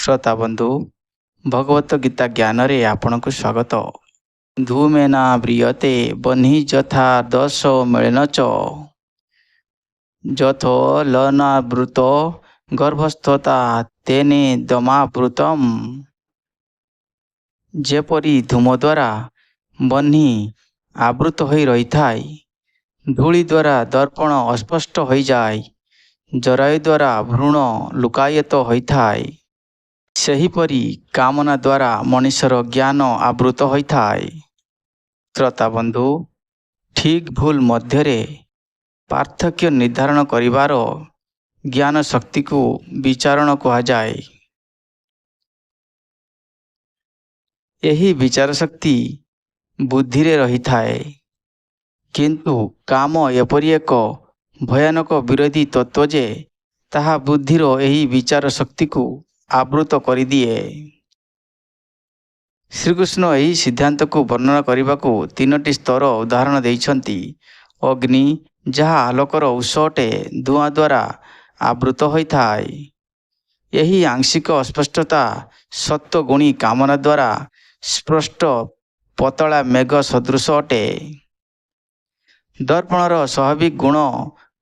श्रोता बंधु भगवत गीता ज्ञान रे आपण को स्वागत। धूमेना ब्रियते बन्ही जथा दश मेलन च जथो लनावृत गर्भस्थता तेने दमावृतम। जेपरी धूम द्वारा बन्ही आवृत हो रही थाए, धूली द्वारा दर्पण अस्पष्ट हो जाए, जरायु द्वारा भ्रूण लुकायित होता है, सेहीपरि कामना द्वारा मनुष्यर ज्ञान आवृत होता है। श्रोता बंधु, ठीक भूल मध्य पार्थक्य निर्धारण करिवार ज्ञान शक्ति को विचारण कहुए। यही विचार शक्ति बुद्धि रे रही थाए, किंतु काम एपरि एक भयानक विरोधी तत्व जे ताहा बुद्धिर यही विचार शक्ति को आवृत कर दिए। श्रीकृष्ण यही सिद्धांत को वर्णना करने को तीनोटी स्तर उदाहरण देइछंती। अग्नि जहाँ आलोकर उस अटे धुआं द्वारा आवृत होता है। यही आंशिक अस्पष्टता सत्व गुणी कामना द्वारा स्पष्ट पतला मेघ सदृश अटे। दर्पणर स्वाभाविक गुण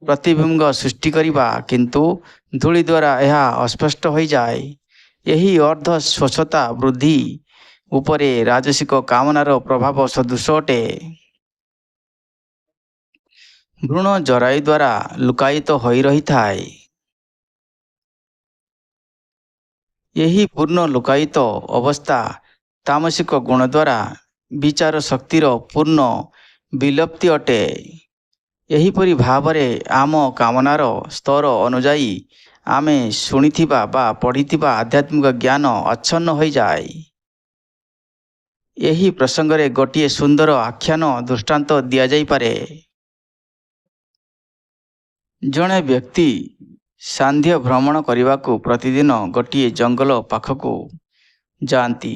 प्रतिबिंब सृष्टि करिबा, किंतु धूली द्वारा यह अस्पष्ट हो जाए। यही अर्ध स्वच्छता वृद्धि उपरे राजसिक कामनार प्रभाव सदृश अटे। भ्रूण जरायु द्वारा लुकायित हो रही थाए। यही पूर्ण लुकायित अवस्था तामसिक गुण द्वारा विचार शक्तिर पूर्ण विलप्ति अटे। यहीपरि भावरे आम कामनार स्तर अनुजाई आमे शुणिथिबा बा पढ़िथिबा आध्यात्मिक ज्ञान अच्छन्न हो जाए। यही प्रसंग रे गोटिए सुंदर आख्यान दृष्टांत दिया जाई पारे। जड़े व्यक्ति सांध्य भ्रमण करने को प्रतिदिन गोटिए जंगल पाखकू जाती।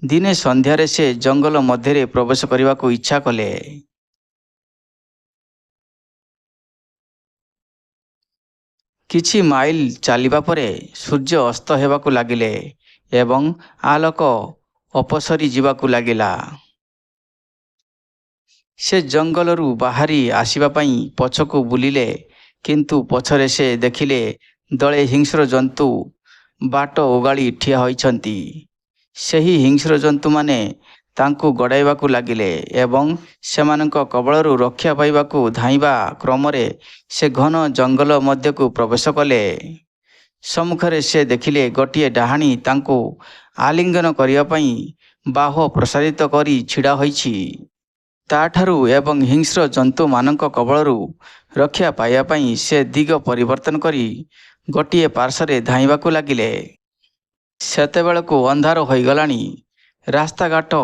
दिने संध्यारे से जंगल मध्य प्रवेश करने को इच्छा कले। किछि माइल चलिबा परे सूर्य अस्त हेबाकू लागिले एवं आलोक अपसरी जीवाकू लागिला। से जंगलरू बाहरी आसीबा पई पछकू बुलिले, किंतु पछरे से देखिले दले हिंस्र जंतु बाट ओगाड़ी ठिया होइछंती। सही हिंस्र जंतु माने तांकू गड़ाइबाकू लागिले एवं सेमानंक कबलरू रक्षा पाइबाकू धाइबा क्रमरे से घन जंगल मध्यकू प्रवेश कले। सम्मुखरे से देखिले गोटिए डाहाणी तांकू आलिंगन करिया पई बाह प्रसारित करी छिड़ा होइछि। ताठारू एवं हिंस्र जंतु मानक कबलरू रक्षा पाइबा पई से दिग परिवर्तन करी गोटिए पार्श्वरे धाइबाकू लागिले। सेतेबेलकू अंधार हो गलानी। रास्ताघाट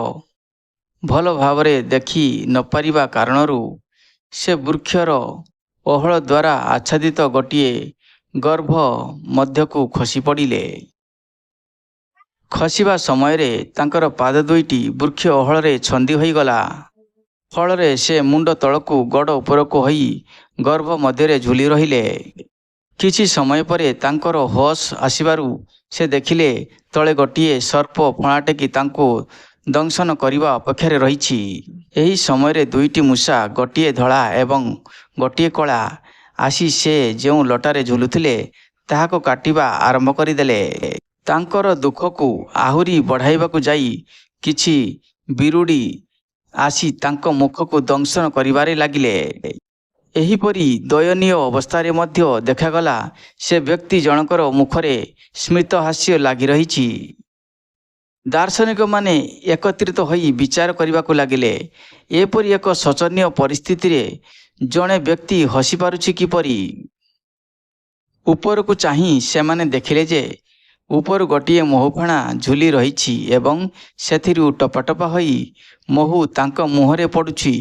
भल भावरे देखी न पारिबा कारणरू से वृक्षर ओहल द्वारा आच्छादित गोटिए गर्भ मध्यकू खसी पड़िले। खसिबा समय रे तांकर पाद दुईटी वृक्ष ओहलरे छंदी होई गला। फलरे से मुंड तलकू गड़ उपरकू होई गर्भ मध्यरे झुली रहिले। किछि समय परे तांकर होश आसिबारू से देखिले तले गोटिए सर्प फणाटेकी तांकू दंशन करने अपेक्षा रही। यही समय दुईटी मूषा गोटिए धला एवं गोटिए कला आसी से जो लटारे झुलुथिले ताहाको काटिबा आरंभ करदेले। तांकर दुख को आहुरी बढ़ाइबाकू जाई किछि बिरुडी आसी तांको मुख को दंशन करिबारे लागिले। एहीपरि दयनीय अवस्थारे मध्य देखागला से व्यक्ति जनकर मुखरे स्मित हास्य लगी रही। दार्शनिक माने एकत्रित होई विचार करने को लगिले, एपरि एक शोचनीय परिस्थिति रे जड़े व्यक्ति हसी पारुछि किपरि। ऊपर को चाही से माने देखिले जे ऊपर गोटिए मोहुफेणा झुली रही एवं सेथिरु टपाटपा होई मोहु तांको मुहरे पड़ुछि।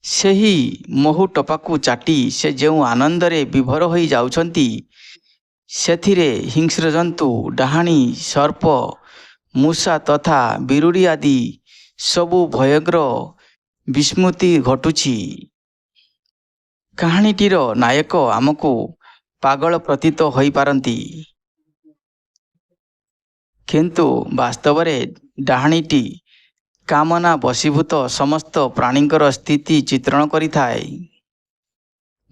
सेही मोहु टपाकू चाटी से जो आनंदरे विभोर होई जाउछंती, सेथिरे हिंस्र जंतु डाहाणी सर्प मूषा तथा बिरुड़ी आदि सबु भयग्र विस्मृति घटुछि। कहानीटीर नायक आमको ପାଗଳ ପ୍ରତୀତ ହୋଇପାରନ୍ତି, କିନ୍ତୁ ବାସ୍ତବରେ ଡାହାଣୀଟି କାମନା ବଶୀଭୂତ ସମସ୍ତ ପ୍ରାଣୀଙ୍କର ସ୍ଥିତି ଚିତ୍ରଣ କରିଥାଏ।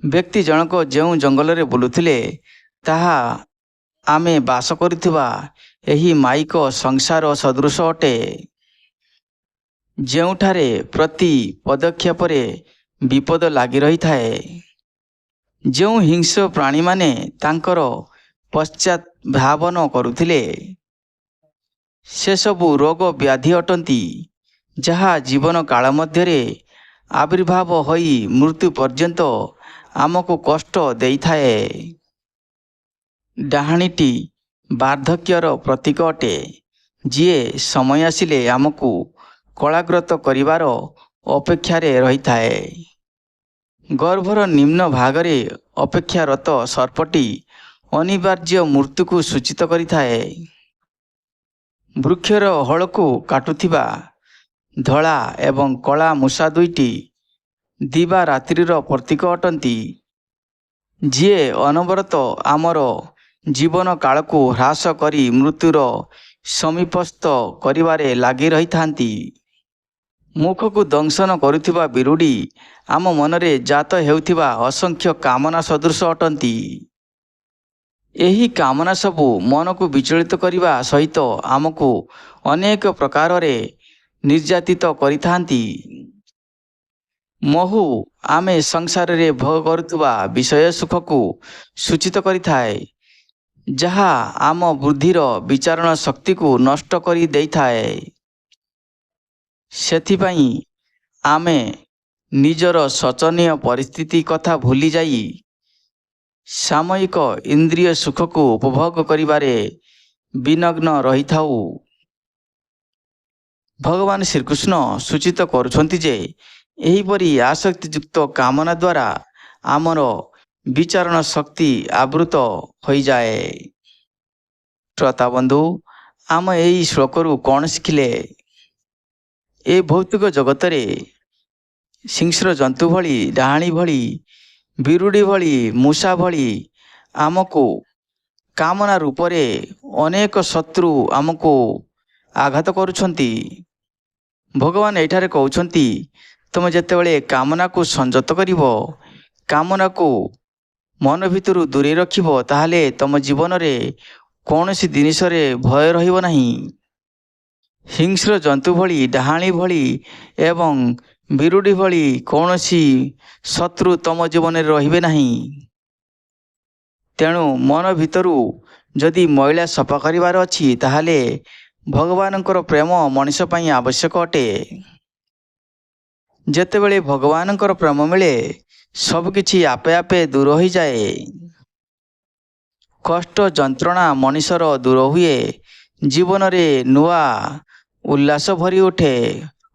ବ୍ୟକ୍ତି ଜଣକ ଯେଉଁ ଜଙ୍ଗଲରେ ବୁଲୁଥିଲେ ତାହା ଆମେ ବାସ କରୁଥିବା ଏହି ମାଇକ ସଂସାର ସଦୃଶ ଅଟେ, ଯେଉଁଠାରେ ପ୍ରତି ପଦକ୍ଷେପରେ ବିପଦ ଲାଗି ରହିଥାଏ। ଯେଉଁ ହିଂସ୍ର ପ୍ରାଣୀମାନେ ତାଙ୍କର ପଶ୍ଚାତ୍ ଭାବନ କରୁଥିଲେ ସେସବୁ ରୋଗ ବ୍ୟାଧି ଅଟନ୍ତି, ଯାହା ଜୀବନ କାଳ ମଧ୍ୟରେ ଆବିର୍ଭାବ ହୋଇ ମୃତ୍ୟୁ ପର୍ଯ୍ୟନ୍ତ ଆମକୁ କଷ୍ଟ ଦେଇଥାଏ। ଡାହାଣୀଟି ବାର୍ଦ୍ଧକ୍ୟର ପ୍ରତୀକ ଅଟେ, ଯିଏ ସମୟ ଆସିଲେ ଆମକୁ କଳାଗ୍ରତ କରିବାର ଅପେକ୍ଷାରେ ରହିଥାଏ। ଗର୍ଭର ନିମ୍ନ ଭାଗରେ ଅପେକ୍ଷାରତ ସର୍ପଟି ଅନିବାର୍ଯ୍ୟ ମୃତ୍ୟୁକୁ ସୂଚିତ କରିଥାଏ। ବୃକ୍ଷର ଓହଳକୁ କାଟୁଥିବା ଧଳା ଏବଂ କଳା ମୂଷା ଦୁଇଟି ଦିବା ରାତ୍ରିର ପ୍ରତୀକ ଅଟନ୍ତି, ଯିଏ ଅନବରତ ଆମର ଜୀବନ କାଳକୁ ହ୍ରାସ କରି ମୃତ୍ୟୁର ସମୀପସ୍ଥ କରିବାରେ ଲାଗି ରହିଥାନ୍ତି। ମୁଖକୁ ଦଂଶନ କରୁଥିବା ବିରୁଡ଼ି ଆମ ମନରେ ଜାତ ହେଉଥିବା ଅସଂଖ୍ୟ କାମନା ସଦୃଶ ଅଟନ୍ତି। ଏହି କାମନା ସବୁ ମନକୁ ବିଚଳିତ କରିବା ସହିତ ଆମକୁ ଅନେକ ପ୍ରକାରରେ ନିର୍ଯାତିତ କରିଥାନ୍ତି। ମୋହ ଆମେ ସଂସାରରେ ଭୋଗ କରୁଥିବା ବିଷୟ ସୁଖକୁ ସୂଚିତ କରିଥାଏ, ଯାହା ଆମ ବୁଦ୍ଧିର ବିଚାରଣ ଶକ୍ତିକୁ ନଷ୍ଟ କରି ଦେଇଥାଏ। ସେଥିପାଇଁ ଆମେ ନିଜର ଶୋଚନୀୟ ପରିସ୍ଥିତି କଥା ଭୁଲି ଯାଇ ସାମୟିକ ଇନ୍ଦ୍ରିୟ ସୁଖକୁ ଉପଭୋଗ କରିବାରେ ବିନଗ୍ନ ରହିଥାଉ। ଭଗବାନ ଶ୍ରୀକୃଷ୍ଣ ସୂଚିତ କରୁଛନ୍ତି ଯେ ଏହିପରି ଆସକ୍ତିଯୁକ୍ତ କାମନା ଦ୍ୱାରା ଆମର ବିଚାରଣ ଶକ୍ତି ଆବୃତ ହୋଇଯାଏ। ଶ୍ରୋତାବନ୍ଧୁ, ଆମେ ଏହି ଶ୍ଲୋକରୁ କ'ଣ ଶିଖିଲେ? ଏ ଭୌତିକ ଜଗତରେ ହିଂସ୍ର ଜନ୍ତୁ ଭଳି, ଡାହାଣୀ ଭଳି, ବିରୁଡ଼ି ଭଳି, ମୂଷା ଭଳି ଆମକୁ କାମନା ରୂପରେ ଅନେକ ଶତ୍ରୁ ଆମକୁ ଆଘାତ କରୁଛନ୍ତି। ଭଗବାନ ଏଠାରେ କହୁଛନ୍ତି, ତୁମେ ଯେତେବେଳେ କାମନାକୁ ସଂଯତ କରିବ, କାମନାକୁ ମନ ଭିତରୁ ଦୂରେଇ ରଖିବ, ତାହେଲେ ତୁମ ଜୀବନରେ କୌଣସି ଜିନିଷରେ ଭୟ ରହିବ ନାହିଁ। ହିଂସ୍ର ଜନ୍ତୁ ଭଳି, ଡାହାଣୀ ଭଳି ଏବଂ ବିରୁଡ଼ି ଭଳି କୌଣସି ଶତ୍ରୁ ତୁମ ଜୀବନରେ ରହିବେ ନାହିଁ। ତେଣୁ ମନ ଭିତରୁ ଯଦି ମଇଳା ସଫା କରିବାର ଅଛି, ତାହେଲେ ଭଗବାନଙ୍କର ପ୍ରେମ ମଣିଷ ପାଇଁ ଆବଶ୍ୟକ ଅଟେ। ଯେତେବେଳେ ଭଗବାନଙ୍କର ପ୍ରେମ ମିଳେ, ସବୁକିଛି ଆପେ ଆପେ ଦୂର ହୋଇଯାଏ। କଷ୍ଟ ଯନ୍ତ୍ରଣା ମଣିଷର ଦୂର ହୁଏ, ଜୀବନରେ ନୂଆ ଉଲ୍ଲାସ ଭରି ଉଠେ।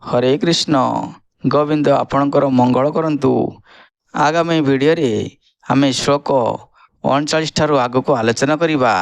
ହରେ କୃଷ୍ଣ। ଗୋବିନ୍ଦ ଆପଣଙ୍କର ମଙ୍ଗଳ କରନ୍ତୁ। ଆଗାମୀ ଭିଡ଼ିଓରେ ଆମେ ଶ୍ଲୋକ 39 ଠାରୁ ଆଗକୁ ଆଲୋଚନା କରିବା।